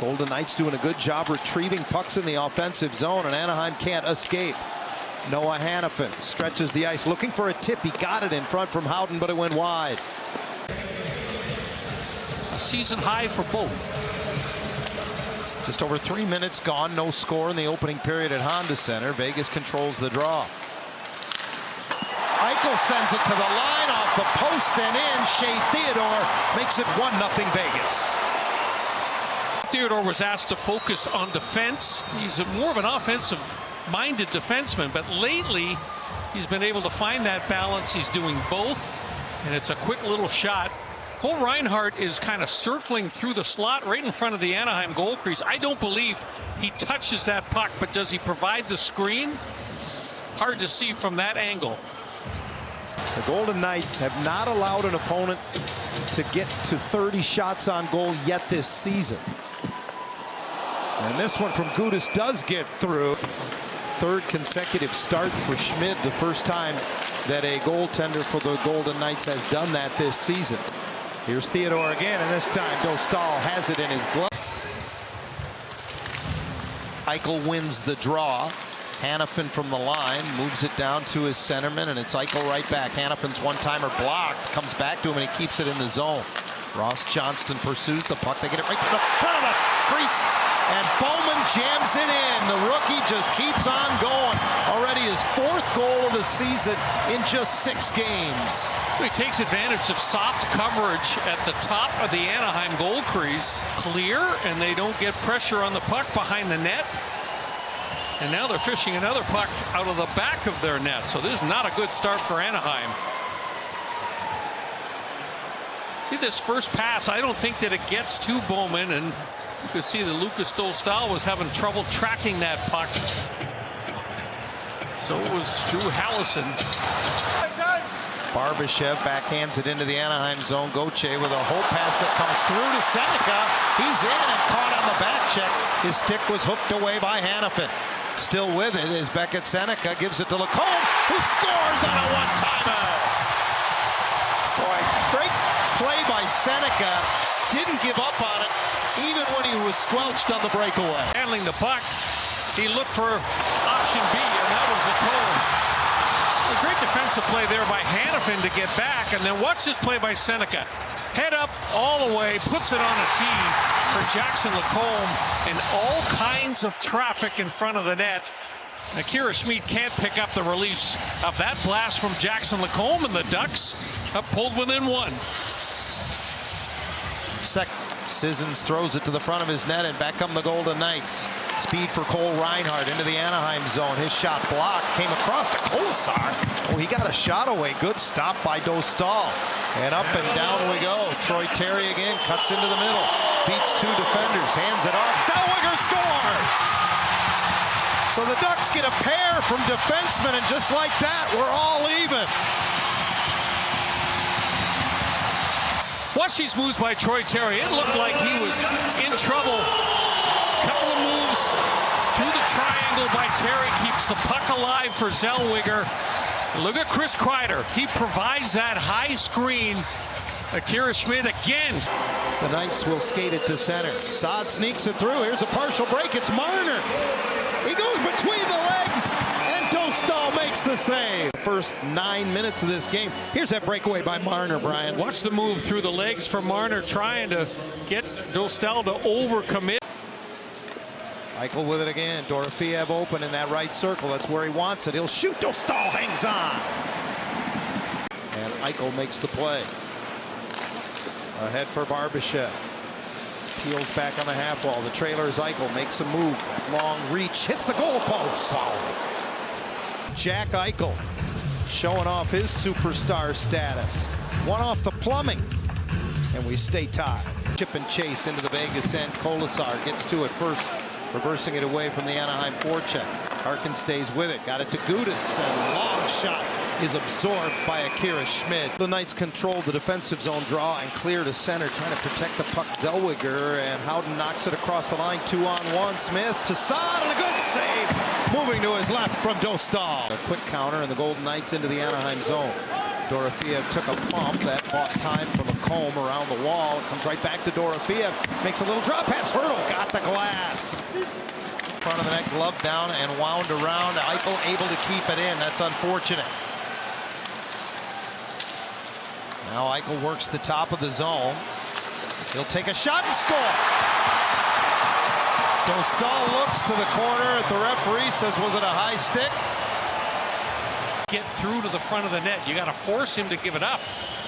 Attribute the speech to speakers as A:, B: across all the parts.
A: Golden Knights doing a good job retrieving pucks in the offensive zone, and Anaheim can't escape. Noah Hanifin stretches the ice, looking for a tip. He got it in front from Howden, but it went wide.
B: A season high for both.
A: Just over 3 minutes gone, no score in the opening period at Honda Center. Vegas controls the draw. Eichel sends it to the line, off the post and in. Shea Theodore makes it 1-0 Vegas.
B: Theodore was asked to focus on defense. He's more of an offensive-minded defenseman, but lately he's been able to find that balance. He's doing both, and it's a quick little shot. Cole Reinhardt is kind of circling through the slot right in front of the Anaheim goal crease. I don't believe he touches that puck, but does he provide the screen? Hard to see from that angle.
A: The Golden Knights have not allowed an opponent to get to 30 shots on goal yet this season. And this one from Gudas does get through. Third consecutive start for Schmid, the first time that a goaltender for the Golden Knights has done that this season. Here's Theodore again, and this time Dostal has it in his glove. Eichel wins the draw. Hanifin from the line moves it down to his centerman, and it's Eichel right back. Hanifin's one-timer blocked, comes back to him, and he keeps it in the zone. Ross Johnston pursues the puck. They get it right to the front of the crease, and Bowman jams it in. The rookie just keeps on going. Already his 4th goal of the season in just 6 games.
B: He takes advantage of soft coverage at the top of the Anaheim goal crease. Clear, and they don't get pressure on the puck behind the net. And now they're fishing another puck out of the back of their net. So this is not a good start for Anaheim. See this first pass, I don't think that it gets to Bowman, and you can see that Lucas Dostal was having trouble tracking that puck. So it was through Hallison.
A: Barbashev backhands it into the Anaheim zone. Gauthier with a hope pass that comes through to Seneca. He's in and caught on the back check. His stick was hooked away by Hanifin. Still with it is Beckett. Seneca gives it to Lacombe, who scores on a one-timer. Boy, great play by Seneca. Didn't give up on it, even when he was squelched on the breakaway.
B: Handling the puck, he looked for option B, and that was Lacombe. A great defensive play there by Hanifin to get back, and then watch this play by Seneca. Head up all the way, puts it on a tee for Jackson Lacombe, and all kinds of traffic in front of the net. Akira Schmid can't pick up the release of that blast from Jackson Lacombe, and the Ducks have pulled within 1.
A: Sissons throws it to the front of his net, and back come the Golden Knights. Speed for Cole Reinhardt into the Anaheim zone. His shot blocked, came across to Kolasar. Oh, he got a shot away. Good stop by Dostal. And up and down we go. Troy Terry again cuts into the middle. Beats 2 defenders, hands it off. Zellweger scores! So the Ducks get a pair from defensemen, and just like that, we're all even.
B: Watch these moves by Troy Terry. It looked like he was in trouble. Couple of moves through the triangle by Terry. Keeps the puck alive for Zellweger. Look at Chris Kreider. He provides that high screen. Akira Schmid again.
A: The Knights will skate it to center. Saad sneaks it through. Here's a partial break. It's Marner. He goes between the legs, and Dostal makes the save. First 9 minutes of this game. Here's that breakaway by Marner, Brian.
B: Watch the move through the legs for Marner, trying to get Dostal to overcommit.
A: Eichel with it again. Dorofeev open in that right circle. That's where he wants it. He'll shoot. Dostal hangs on. And Eichel makes the play. Ahead for Barbashev. Peels back on the half wall. The trailer is Eichel. Makes a move. Long reach. Hits the goalpost. Jack Eichel showing off his superstar status. One off the plumbing. And we stay tied. Chip and chase into the Vegas end. Kolasar gets to it first. Reversing it away from the Anaheim forecheck. Harkin stays with it. Got it to Gudas, and long shot is absorbed by Akira Schmid. The Knights control the defensive zone draw and clear to center, trying to protect the puck. Zellweger, and Howden knocks it across the line. 2-on-1. Smith to Saad, and a good save. Moving to his left from Dostal. A quick counter, and the Golden Knights into the Anaheim zone. Dorofeev took a pump that bought time from a Lacombe around the wall. It comes right back to Dorofeev. Makes a little drop pass. Hurdle got the glass. Front of the net, glove down and wound around. Eichel able to keep it in. That's unfortunate. Now Eichel works the top of the zone. He'll take a shot and score. Dostal looks to the corner. The referee says, was it a high stick?
B: Get through to the front of the net. You got to force him to give it up.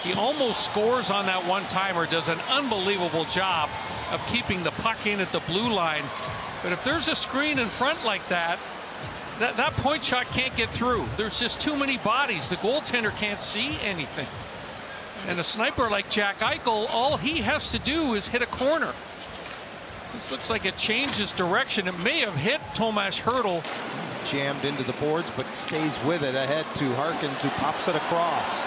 B: He almost scores on that one-timer. Does an unbelievable job of keeping the puck in at the blue line. But if there's a screen in front like that, that point shot can't get through. There's just too many bodies. The goaltender can't see anything. And a sniper like Jack Eichel, all he has to do is hit a corner. This looks like it changes direction. It may have hit Tomas Hertl.
A: He's jammed into the boards, but stays with it ahead to Harkins, who pops it across.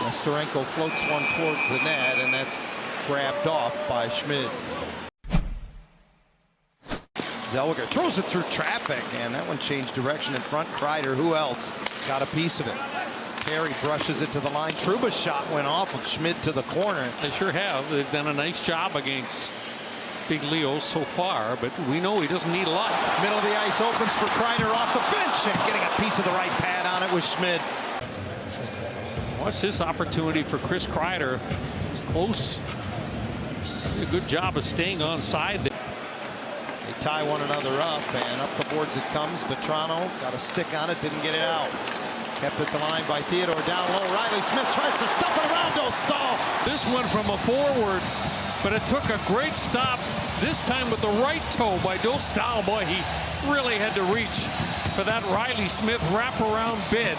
A: Nesterenko floats one towards the net, and that's grabbed off by Schmid. Zellweger throws it through traffic, and that one changed direction in front. Kreider, who else, got a piece of it. Terry brushes it to the line. Trouba's shot went off of Schmid to the corner.
B: They sure have. They've done a nice job against Big Leo so far, but we know he doesn't need a lot.
A: Middle of the ice opens for Kreider off the bench, and getting a piece of the right pad on it was Schmid.
B: Watch this opportunity for Chris Kreider. He's close. Did a good job of staying on side there.
A: They tie one another up, and up the boards it comes. Vetrano got a stick on it, didn't get it out. Kept at the line by Theodore, down low. Riley Smith tries to stuff it around Dostal.
B: This one from a forward, but it took a great stop, this time with the right toe by Dostal. Boy, he really had to reach for that Riley Smith wraparound bid.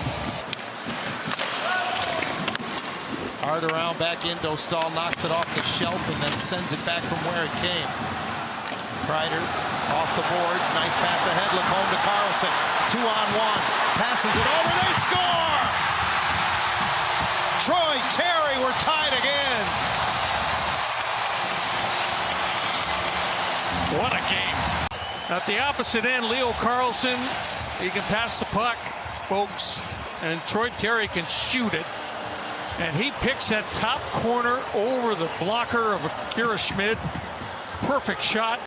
A: Hard around back in. Dostal knocks it off the shelf and then sends it back from where it came. Kreider off the boards. Nice pass ahead. Lacombe to Carlson. 2-on-1. Passes it over. They score! Troy Terry, we're tied again.
B: What a game. At the opposite end, Leo Carlson, he can pass the puck, folks, and Troy Terry can shoot it. And he picks that top corner over the blocker of Akira Schmid. Perfect shot.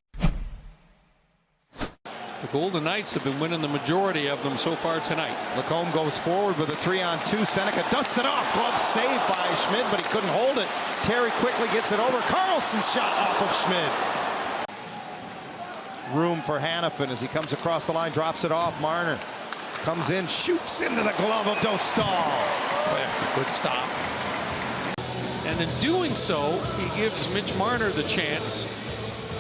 B: The Golden Knights have been winning the majority of them so far tonight.
A: Lacombe goes forward with a 3-on-2. Seneca dusts it off. Glove saved by Schmid, but he couldn't hold it. Terry quickly gets it over. Carlson's shot off of Schmid. Room for Hanifin as he comes across the line, drops it off. Marner comes in, shoots into the glove of Dostal.
B: Boy, that's a good stop. And in doing so, he gives Mitch Marner the chance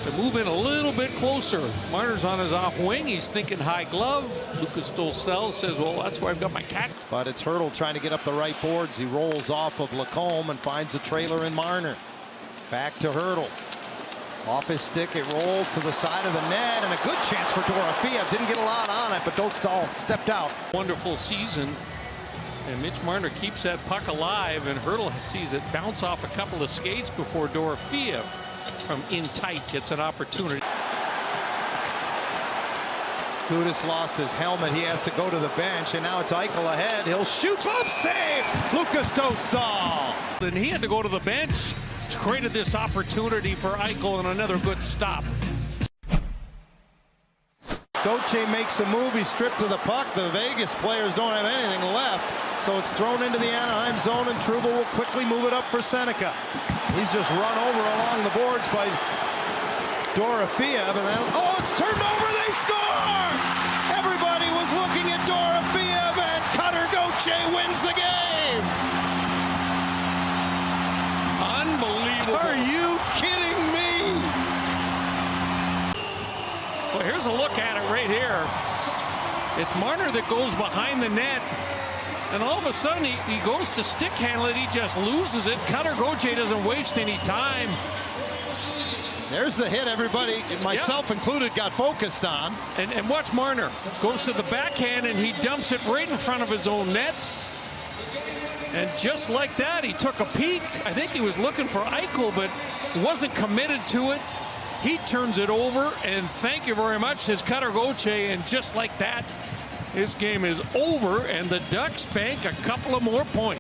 B: to move in a little bit closer. Marner's on his off wing. He's thinking high glove. Lucas Dostal says, well, that's where I've got my cat.
A: But it's Hertl trying to get up the right boards. He rolls off of Lacombe and finds a trailer in Marner. Back to Hertl. Off his stick, it rolls to the side of the net, and a good chance for Dorofeev. Didn't get a lot on it, but Dostal stepped out.
B: Wonderful season. And Mitch Marner keeps that puck alive, and Hertl sees it bounce off a couple of skates before Dorofeev from in tight gets an opportunity.
A: Kudus lost his helmet. He has to go to the bench, and now it's Eichel ahead. He'll shoot. Glove save! Lucas Dostal.
B: And he had to go to the bench. Created this opportunity for Eichel and another good stop.
A: Gauthier makes a move. He's stripped of the puck. The Vegas players don't have anything left, so it's thrown into the Anahayim zone, and Trouba will quickly move it up for Seneca. He's just run over along the boards by Dorofeev, and then, oh, it's turned over. They score! Everybody was looking at Dorofeev, and Cutter Gauthier wins the game.
B: Unbelievable.
A: Are you kidding me?
B: Well, here's a look at it right here. It's Marner that goes behind the net, and all of a sudden he goes to stick handle it. He just loses it. Cutter Gauthier doesn't waste any time.
A: There's the hit everybody, myself included, got focused on.
B: And watch Marner. Goes to the backhand, and he dumps it right in front of his own net. And just like that, he took a peek. I think he was looking for Eichel, but wasn't committed to it. He turns it over, and thank you very much, says Cutter Gauthier. And just like that, this game is over, and the Ducks bank a couple of more points.